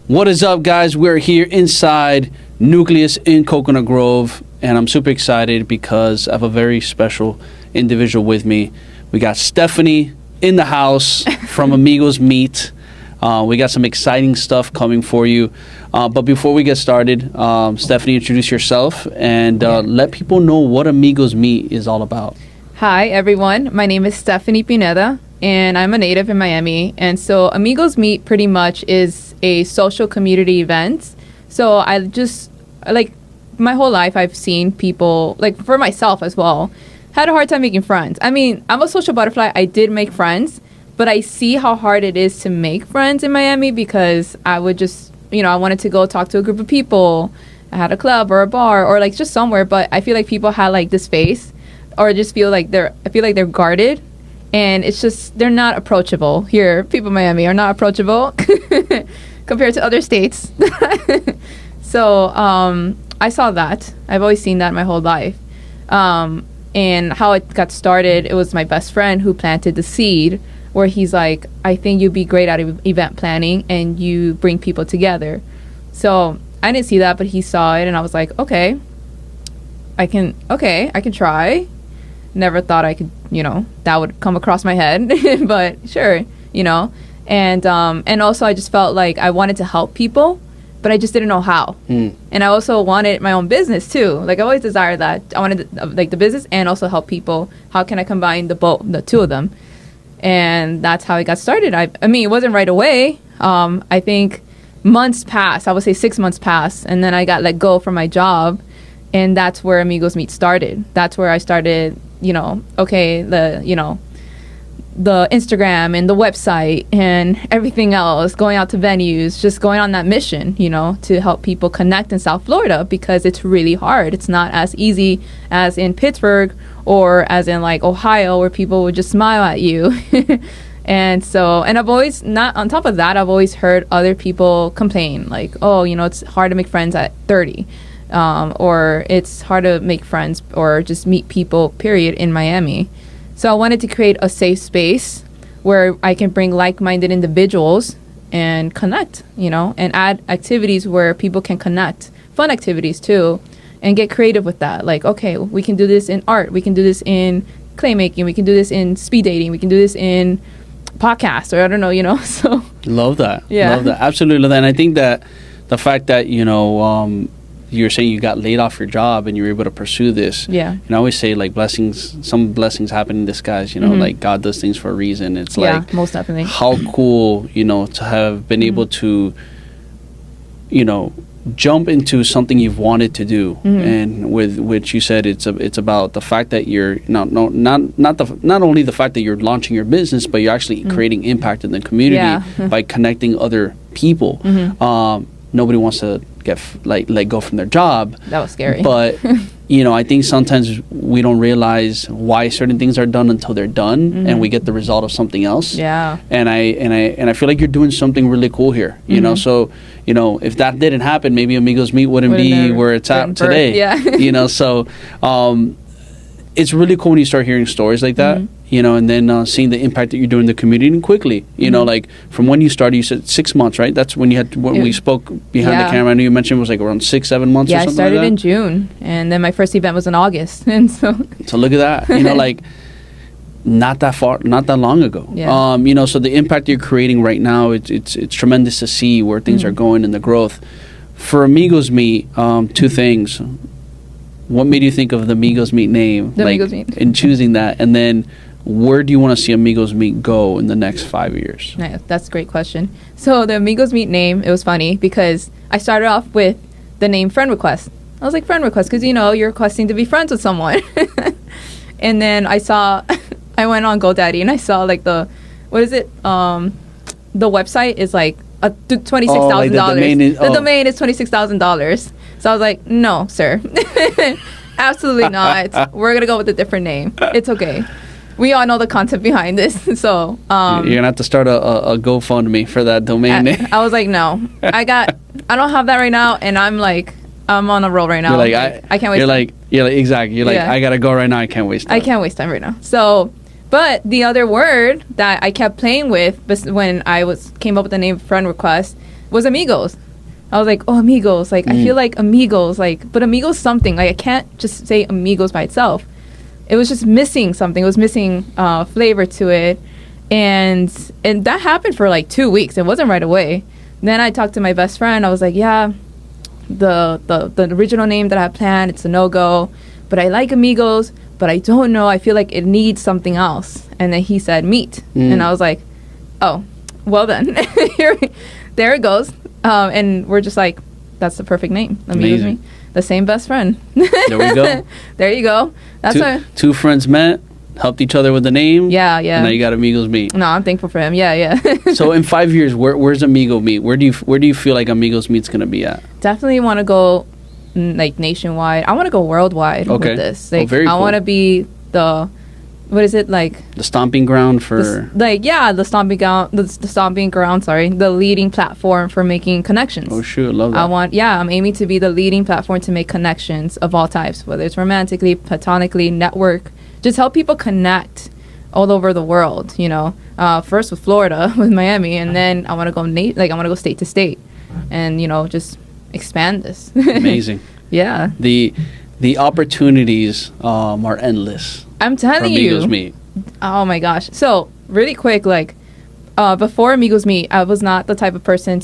What is up, guys? We're here inside Nucleus in Coconut Grove, and I'm super excited because I have a very special individual with me. We got Stephanie in the house from Amigos Meet. We got some exciting stuff coming for you. But before we get started, Stephanie, introduce yourself and let people know what Amigos Meet is all about. Hi, everyone. My name is Stephanie Pineda, and I'm a native in Miami. And so Amigos Meet pretty much is a social community event. So I just, like, my whole life I've seen people, like, for myself as well, had a hard time making friends. I mean, I'm a social butterfly. I did make friends, but I see how hard it is to make friends in Miami because I would just, I wanted to go talk to a group of people. I had a club or a bar or, like, just somewhere, but I feel like people had, like, this face or just feel like they're guarded, and it's just, they're not approachable here. People in Miami are not approachable compared to other states. So I saw that. I've always seen that my whole life. And how it got started, it was my best friend who planted the seed, where he's like, I think you'd be great at event planning and you bring people together. So I didn't see that, but he saw it, and I was like, okay, I can try. Never thought I could, that would come across my head, but sure, and also I just felt like I wanted to help people, but I just didn't know how. And I also wanted my own business too. Like, I always desired that. I wanted the business and also help people. How can I combine the two of them? And that's how it got started. I mean, it wasn't right away. I think months passed. I would say 6 months passed, and then I got let go from my job, and that's where Amigos Meet started. That's where I started. The Instagram and the website and everything else, going out to venues, just going on that mission, to help people connect in South Florida, because it's really hard. It's not as easy as in Pittsburgh or as in, like, Ohio, where people would just smile at you. And I've always, not on top of that, I've always heard other people complain, like, oh, it's hard to make friends at 30. Or it's hard to make friends or just meet people, period, in Miami. So I wanted to create a safe space where I can bring like-minded individuals and connect, and add activities where people can connect, fun activities too, and get creative with that. Like, okay, we can do this in art, we can do this in clay making, we can do this in speed dating, we can do this in podcasts, or I don't know, so. Love that. Yeah. Love that. Absolutely love that. And I think that the fact that, you were saying you got laid off your job and you were able to pursue this. Yeah. And I always say, like, some blessings happen in disguise, like God does things for a reason. It's like, most definitely. How cool, to have been able to, jump into something you've wanted to do. And with which you said it's about the fact that you're not only the fact that you're launching your business, but you're actually creating impact in the community by connecting other people. Nobody wants to get let go from their job. That was scary. But I think sometimes we don't realize why certain things are done until they're done, and we get the result of something else. Yeah. And I feel like you're doing something really cool here. So if that didn't happen, maybe Amigos Meet wouldn't be where it's at today. Yeah. So it's really cool when you start hearing stories like that. And then seeing the impact that you're doing in the community quickly. Like, from when you started, you said 6 months, right? That's when we spoke behind the camera. I know you mentioned it was like around 6-7 months or something like that. Yeah, I started in June, and then my first event was in August. And so look at that. Like, not that long ago. Yeah. So the impact you're creating right now, it's tremendous to see where things are going and the growth. For Amigos Meet, two things. What made you think of the Amigos Meet name? Amigos Meet. In choosing that, and then where do you want to see Amigos Meet go in the next 5 years? Yeah, that's a great question. So the Amigos Meet name, it was funny because I started off with the name Friend Request. I was like, friend request, because you're requesting to be friends with someone. And then I went on GoDaddy and I saw, like, the website is like $26,000. The domain is $26,000. So I was like, no, sir. Absolutely not. We're going to go with a different name. It's okay. We all know the concept behind this. So you're going to have to start a GoFundMe for that domain name. I was like, no. I don't have that right now, and I'm on a roll right now. You're like, I can't waste time. Exactly. You're like, I got to go right now. I can't waste time. I can't waste time right now. So, but the other word that I kept playing with when I came up with the name Friend Request, was Amigos. I was like, oh, Amigos. Like, I feel like Amigos. Like, but Amigos something. Like, I can't just say Amigos by itself. It was just missing something. It was missing flavor to it. And that happened for like 2 weeks. It wasn't right away. Then I talked to my best friend. I was like, yeah, the original name that I had planned, it's a no-go. But I like Amigos, but I don't know. I feel like it needs something else. And then he said Meet. And I was like, oh, well then. There it goes. And we're just like, that's the perfect name. Amigos Meet. The same best friend. There we go. There you go. That's two friends met, helped each other with the name. Yeah. And now you got Amigos Meet. No, I'm thankful for him. Yeah. So in 5 years, where's Amigo Meet? Where do you feel like Amigos Meet's gonna be at? Definitely want to go like nationwide. I want to go worldwide with this. Like, very cool. I want to be the, what is it, like the stomping ground for the stomping ground. Sorry, the leading platform for making connections. Oh shoot, I love that. I'm aiming to be the leading platform to make connections of all types, whether it's romantically, platonically, network. Just help people connect all over the world. You know, first with Florida, with Miami, and then I want to go I want to go state to state, and just expand this. Amazing. Yeah. The opportunities are endless. I'm telling you. Amigos Meet. Oh my gosh. So really quick, like before Amigos Meet, I was not the type of person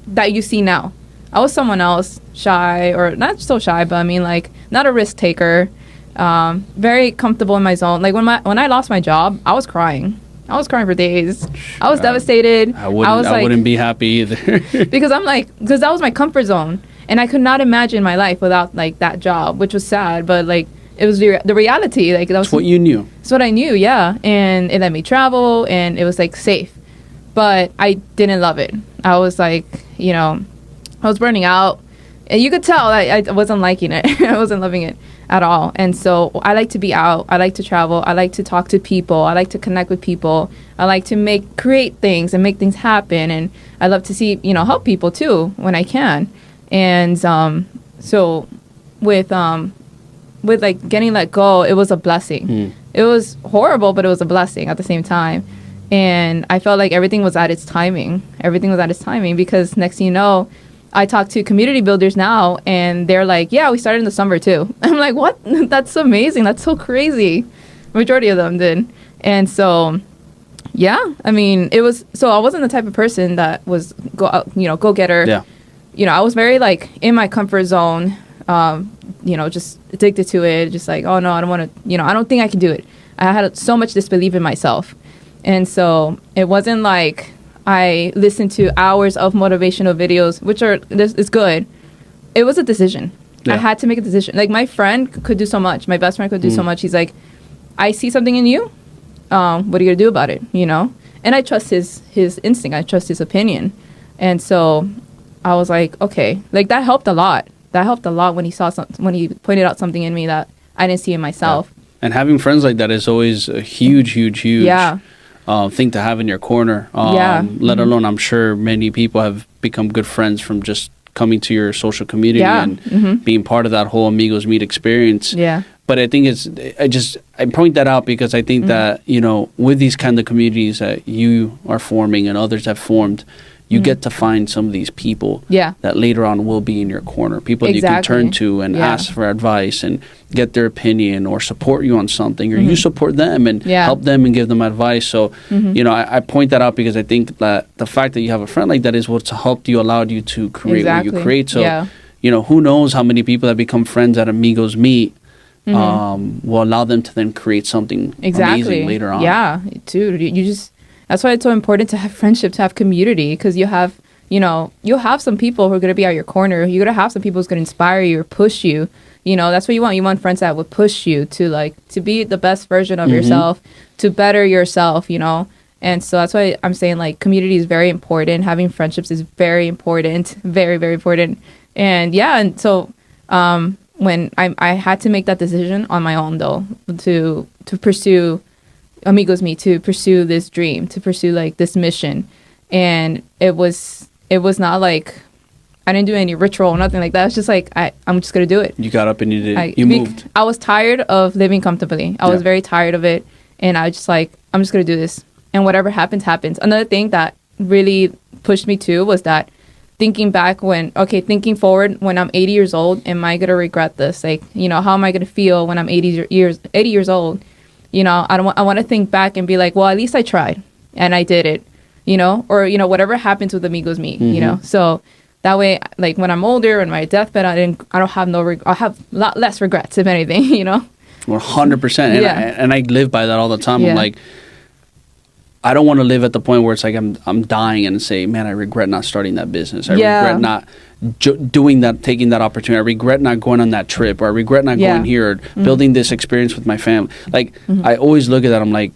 that you see now. I was someone else, shy, or not so shy, but I mean like not a risk taker. Very comfortable in my zone. Like when I lost my job, I was crying. I was crying for days. I was devastated. I wouldn't be happy either. because that was my comfort zone, and I could not imagine my life without like that job, which was sad, but like it was the reality. Like that's what you knew. That's what I knew, yeah. And it let me travel, and it was like safe, but I didn't love it. I was like, I was burning out, and you could tell I wasn't liking it. I wasn't loving it at all. And so I like to be out. I like to travel. I like to talk to people. I like to connect with people. I like to create things and make things happen. And I love to see, help people too when I can. And so with like getting let go, it was a blessing. It was horrible, but it was a blessing at the same time. And I felt like everything was at its timing. Everything was at its timing, because next thing you know, I talk to community builders now, and they're like, yeah, we started in the summer too. I'm like, what? That's amazing. That's so crazy. Majority of them did. And so, yeah, I mean, I wasn't the type of person that was go-getter. Yeah. I was very like in my comfort zone, just addicted to it. Just like, oh no, I don't want to, I don't think I can do it. I had so much disbelief in myself. And so it wasn't like I listened to hours of motivational videos, which is good. It was a decision. Yeah. I had to make a decision. Like my friend could do so much. My best friend could do so much. He's like, I see something in you. What are you gonna do about it? And I trust his instinct. I trust his opinion. And so I was like, okay, like that helped a lot. That helped a lot when when he pointed out something in me that I didn't see in myself. Yeah. And having friends like that is always a huge thing to have in your corner. Let alone, I'm sure many people have become good friends from just coming to your social community and being part of that whole Amigos Meet experience. Yeah. But I think I point that out because I think that, with these kind of communities that you are forming and others have formed, you get to find some of these people that later on will be in your corner. People that you can turn to and ask for advice and get their opinion or support you on something, or you support them and help them and give them advice. So, I point that out because I think that the fact that you have a friend like that is what's helped you, allowed you to create what you create. So, who knows how many people that become friends at Amigos Meet will allow them to then create something amazing later on. Yeah, dude, that's why it's so important to have friendship, to have community, because you'll have some people who are going to be at your corner. You're going to have some people who's going to inspire you or push you. That's what you want. You want friends that would push you to be the best version of yourself, to better yourself, And so that's why I'm saying community is very important. Having friendships is very important, very, very important. And so when I had to make that decision on my own though, to pursue Amigos Meet, to pursue this dream, to pursue this mission. And it was not like I didn't do any ritual or nothing like that. It's just I'm just gonna do it. You got up and you did. You moved. I was tired of living comfortably. I was very tired of it, and I was just I'm just gonna do this, and whatever happens, happens. Another thing that really pushed me too was that thinking back thinking forward when I'm 80 years old, am I going to regret this? Like, how am I going to feel when I'm 80 years old? I want to think back and be like, well, at least I tried and I did it, or, whatever happens with Amigos Meet, so that way, like when I'm older and my deathbed, I don't have I'll have a lot less regrets, if anything, 100%. And I live by that all the time. Yeah. I'm like, I don't want to live at the point where it's like I'm dying and say, man, I regret not starting that business. I regret not doing that, taking that opportunity. I regret not going on that trip, or I regret not going here, or building this experience with my family. Like, I always look at that. I'm like,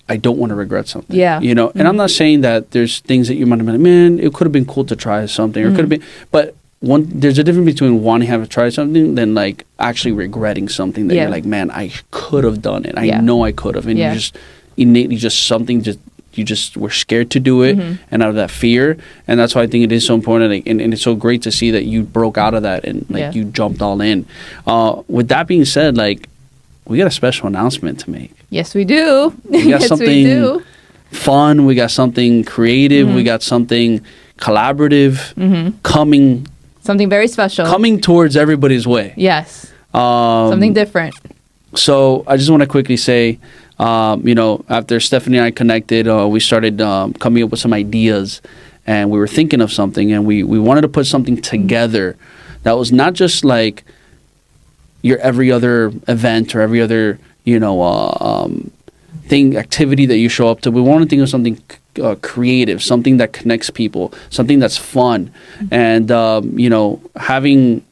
I don't want to regret something. Yeah. And I'm not saying that there's things that you might have been like, man, it could have been cool to try something, or it could have been, but there's a difference between wanting to have to try something than like actually regretting something that you're like, man, I could have done it. I know I could have. And you just innately you just were scared to do it, and out of that fear. And that's why I think it is so important, like, and it's so great to see that you broke out of that and like you jumped all in. With that being said, like, we got a special announcement to make. Yes, we do. We got something fun. We got something creative. We got something collaborative coming. Something very special. Coming towards everybody's way. Yes. Something different. So I just want to quickly say, after Stephanie and I connected, we started coming up with some ideas, and we were thinking of something, and we wanted to put something together that was not just like your every other event or every other, activity that you show up to. We want to think of something creative, something that connects people, something that's fun. And, having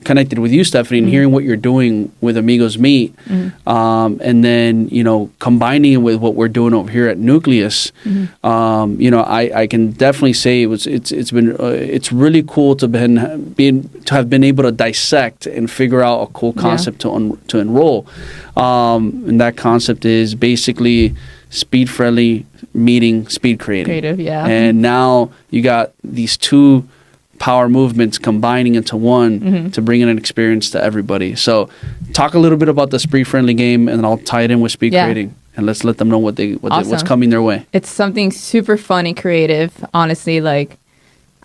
connected with you, Stephanie, and hearing what you're doing with Amigos Meet, and then, combining it with what we're doing over here at Nucleus, I can definitely say it's really cool to have been able to dissect and figure out a cool concept to enroll. And that concept is basically speed-friendly meeting speed creating. And now you got these two power movements combining into one to bring in an experience to everybody. So talk a little bit about the speed friendly game, and then I'll tie it in with speed creating, and let's let them know what's coming their way. It's something super fun and creative, honestly. Like,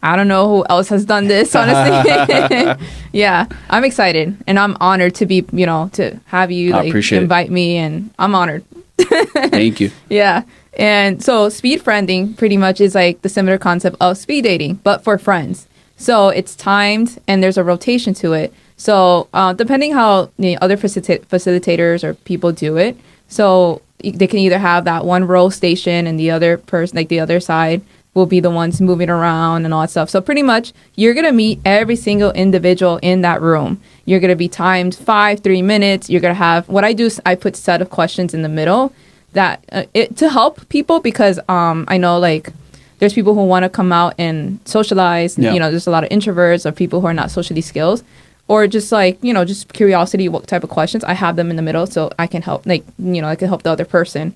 I don't know who else has done this, honestly. Yeah, I'm excited, and I'm honored to be, to have you invite me, and I'm honored. Thank you. Yeah. And so speed friending pretty much is like the similar concept of speed dating, but for friends. So it's timed, and there's a rotation to it. So depending how other facilitators or people do it, so they can either have that one row station, and the other person, like the other side, will be the ones moving around and all that stuff. So pretty much you're going to meet every single individual in that room. You're going to be timed 3 minutes. You're going to have, what I do is I put set of questions in the middle that to help people, because I know like there's people who want to come out and socialize. There's a lot of introverts or people who are not socially skilled, or just like, just curiosity, what type of questions. I have them in the middle so I can help, I can help the other person.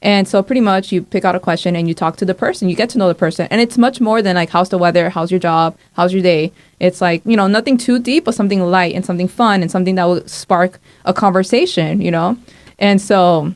And so pretty much you pick out a question and you talk to the person, you get to know the person. And it's much more than like, how's the weather? How's your job? How's your day? It's like, nothing too deep, but something light and something fun and something that will spark a conversation, And so,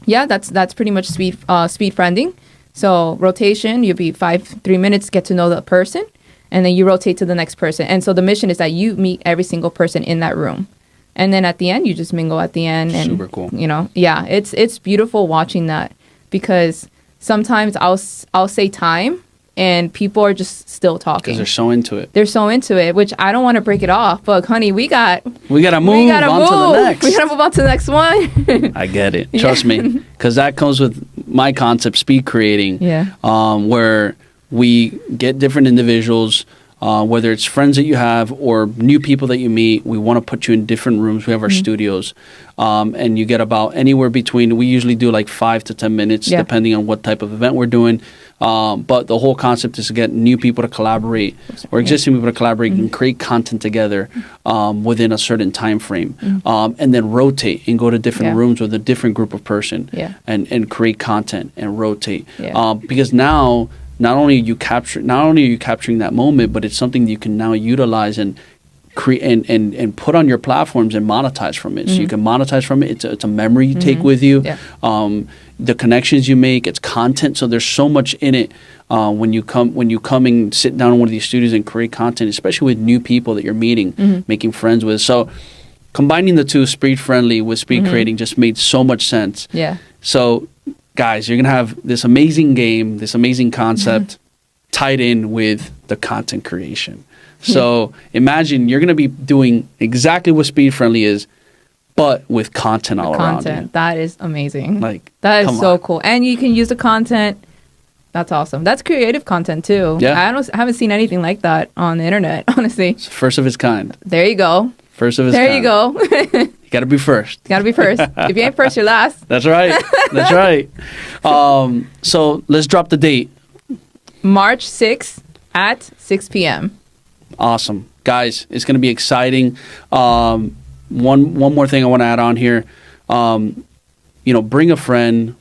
yeah, that's pretty much speed friending. So rotation, you'll be 3 minutes, get to know the person, and then you rotate to the next person. And so the mission is that you meet every single person in that room. And then at the end, you just mingle at the end. And, super cool. It's beautiful watching that, because sometimes I'll say time and people are just still talking. Because they're so into it. They're so into it, which I don't want to break it off. But honey, we gotta move on to the next. We gotta move on to the next one. I get it. Trust me, because that comes with my concept, speed creating. Where we get different individuals, whether it's friends that you have or new people that you meet. We want to put you in different rooms. We have our studios, and you get about anywhere between. We usually do like 5 to 10 minutes, depending on what type of event we're doing. But the whole concept is to get new people to collaborate, or existing people to collaborate and create content together within a certain time frame, and then rotate and go to different rooms with a different group of person, and create content and rotate. Because now, not only are you capturing that moment, but it's something that you can now utilize and create and put on your platforms and monetize from it. So you can monetize from it. It's a memory you take with you. Yeah. The connections you make, it's content. So there's so much in it when you come and sit down in one of these studios and create content, especially with new people that you're meeting, making friends with. So combining the two, speed friendly with speed creating, just made so much sense. Yeah. So guys, you're gonna have this amazing game, this amazing concept tied in with the content creation. So imagine you're gonna be doing exactly what speed friendly is, but with content all around you. That is amazing. Like, that is so on. cool. And you can use the content. That's awesome. That's creative content too. Yeah. I haven't seen anything like that on the internet, honestly. It's first of its kind. There you go. First of its There kind. you go. You gotta be first. Gotta be first. If you ain't first, you're last. That's right. That's right. So let's drop the date. March 6th at 6 p.m. Awesome. Guys, it's going to be exciting. One more thing I want to add on here. Bring a friend,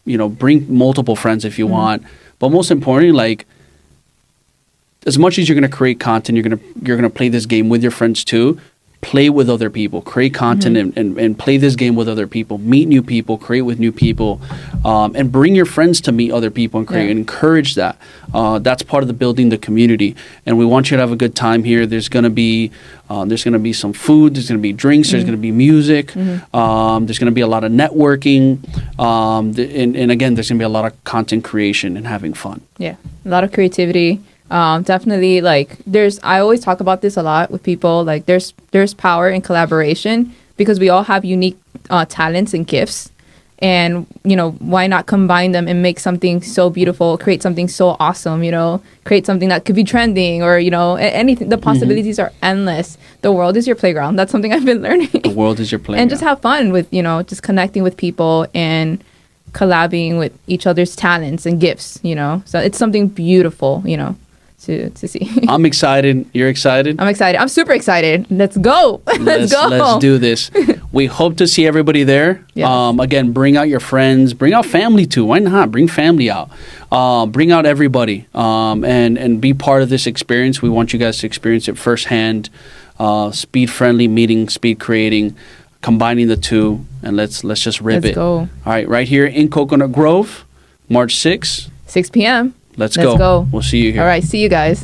bring multiple friends if you want. But most importantly, like, as much as you're going to create content, you're going to play this game with your friends too. Play with other people, create content and play this game with other people, meet new people, create with new people, and bring your friends to meet other people and create and encourage that. That's part of the building the community. And we want you to have a good time here. There's going to be some food, there's going to be drinks, there's going to be music, there's going to be a lot of networking, and again, there's going to be a lot of content creation and having fun. Yeah, a lot of creativity. Definitely, like, I always talk about this a lot with people, like there's power in collaboration because we all have unique talents and gifts, and why not combine them and make something so beautiful, create something so awesome, create something that could be trending or anything. The possibilities are endless. The world is your playground. That's something I've been learning. The world is your playground. And just have fun with just connecting with people and collabing with each other's talents and gifts, so it's something beautiful, to see. I'm excited. You're excited? I'm excited. I'm super excited. Let's go. Let's go. Let's do this. We hope to see everybody there. Yes. Again, bring out your friends. Bring out family too. Why not? Bring family out. Bring out everybody and be part of this experience. We want you guys to experience it firsthand. Speed friendly meeting, speed creating, combining the two, and let's just rip it. Let's go. All right, right here in Coconut Grove, March 6th. 6 p.m. Let's go. We'll see you here. All right. See you guys.